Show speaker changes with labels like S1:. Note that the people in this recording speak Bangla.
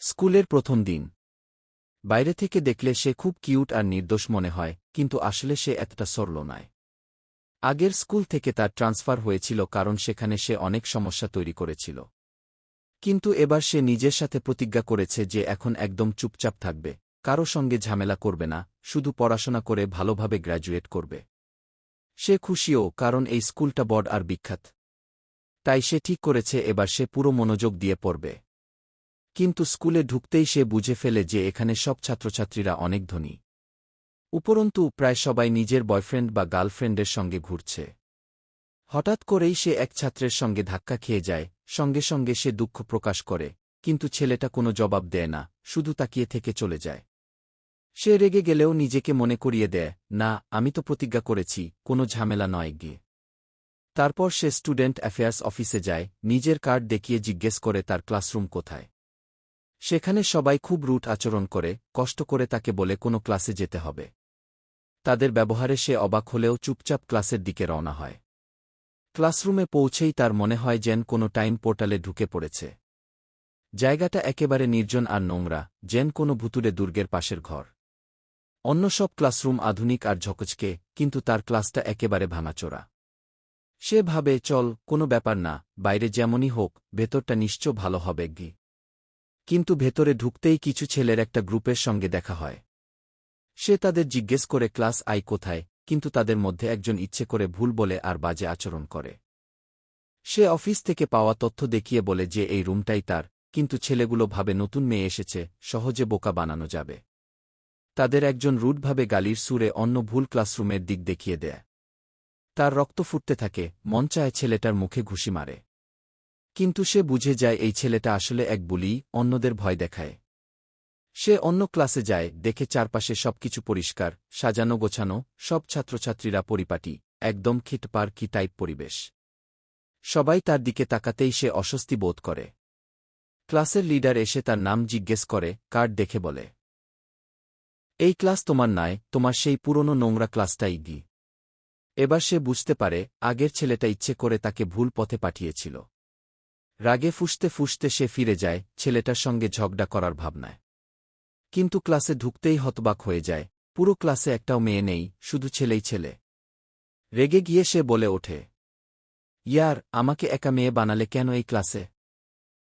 S1: স্কুলের প্রথম দিন। বাইরে থেকে দেখলে সে খুব কিউট আর নির্দোষ মনে হয়, কিন্তু আসলে সে এতটা সরল নয়। আগের স্কুল থেকে তার ট্রান্সফার হয়েছিল কারণ সেখানে সে অনেক সমস্যা তৈরি করেছিল। কিন্তু এবার সে নিজের সাথে প্রতিজ্ঞা করেছে যে এখন একদম চুপচাপ থাকবে, কারো সঙ্গে ঝামেলা করবে না, শুধু পড়াশোনা করে ভালোভাবে গ্র্যাজুয়েট করবে। সে খুশিও, কারণ এই স্কুলটা বড় আর বিখ্যাত। তাই সে ঠিক করেছে এবার সে পুরো মনোযোগ দিয়ে পড়বে। কিন্তু স্কুলে ঢুকতেই সে বুঝে ফেলে যে এখানে সব ছাত্রছাত্রীরা অনেক ধনী। উপরন্তু প্রায় সবাই নিজের বয়ফ্রেন্ড বা গার্লফ্রেন্ডের সঙ্গে ঘুরছে। হঠাৎ করেই সে এক ছাত্রের সঙ্গে ধাক্কা খেয়ে যায়, সঙ্গে সঙ্গে সে দুঃখ প্রকাশ করে, কিন্তু ছেলেটা কোনো জবাব দেয় না, শুধু তাকিয়ে থেকে চলে যায়। সে রেগে গেলেও নিজেকে মনে করিয়ে দেয়, না, আমি তো প্রতিজ্ঞা করেছি, কোনো ঝামেলা নয় গিয়ে। তারপর সে স্টুডেন্ট অ্যাফেয়ার্স অফিসে যায়, নিজের কার্ড দেখিয়ে জিজ্ঞেস করে তার ক্লাসরুম কোথায়। সেখানে সবাই খুব রুট আচরণ করে, কষ্ট করে তাকে বলে কোনো ক্লাসে যেতে হবে। তাদের ব্যবহারে সে অবাক হলেও চুপচাপ ক্লাসের দিকে রওনা হয়। ক্লাসরুমে পৌঁছেই তার মনে হয় যেন কোনো টাইম পোর্টালে ঢুকে পড়েছে। জায়গাটা একেবারে নির্জন আর নোংরা, যেন কোনো ভুতুড়ে দুর্গের পাশের ঘর। অন্য সব ক্লাসরুম আধুনিক আর ঝকঝকে, কিন্তু তার ক্লাসটা একেবারে ভাঙাচোরা। সে ভাবে, চল, কোনো ব্যাপার না, বাইরে যেমনই হোক, ভেতরটা নিশ্চয় ভালো হবে গি। কিন্তু ভেতরে ঢুকতেই কিছু ছেলের একটা গ্রুপের সঙ্গে দেখা হয়। সে তাদের জিজ্ঞেস করে ক্লাস আই কোথায়, কিন্তু তাদের মধ্যে একজন ইচ্ছে করে ভুল বলে আর বাজে আচরণ করে। সে অফিস থেকে পাওয়া তথ্য দেখিয়ে বলে যে এই রুমটাই তার, কিন্তু ছেলেগুলো ভাবে নতুন মেয়ে এসেছে, সহজে বোকা বানানো যাবে। তাদের একজন রুডভাবে গালির সুরে অন্য ভুল ক্লাসরুমের দিক দেখিয়ে দেয়। তার রক্ত ফুটতে থাকে, মন চায় ছেলেটার মুখে ঘুষি মারে। কিন্তু সে বুঝে যায় এই ছেলেটা আসলে এক বুলি, অন্যদের ভয় দেখায়। সে অন্য ক্লাসে যায়, দেখে চারপাশে সবকিছু পরিষ্কার, সাজানো গোছানো, সব ছাত্রছাত্রীরা পরিপাটি, একদম খিটপার কি টাইপ পরিবেশ। সবাই তার দিকে তাকাতেই সে অস্বস্তি বোধ করে। ক্লাসের লিডার এসে তার নাম জিজ্ঞেস করে, কার্ড দেখে বলে, এই ক্লাস তোমার নয়, তোমার সেই পুরনো নোংরা ক্লাসটাই গি। এবার সে বুঝতে পারে, আগের ছেলেটা ইচ্ছে করে তাকে ভুল পথে পাঠিয়েছিল। রাগে ফুঁসতে ফুঁসতে সে ফিরে যায়, ছেলেটার সঙ্গে ঝগড়া করার ভাবনায়। কিন্তু ক্লাসে ঢুকতেই হতবাক হয়ে যায়, পুরো ক্লাসে একটাও মেয়ে নেই, শুধু ছেলেই ছেলে। রেগে গিয়ে সে বলে ওঠে, ইয়ার, আমাকে একা মেয়ে বানালে কেন এই ক্লাসে?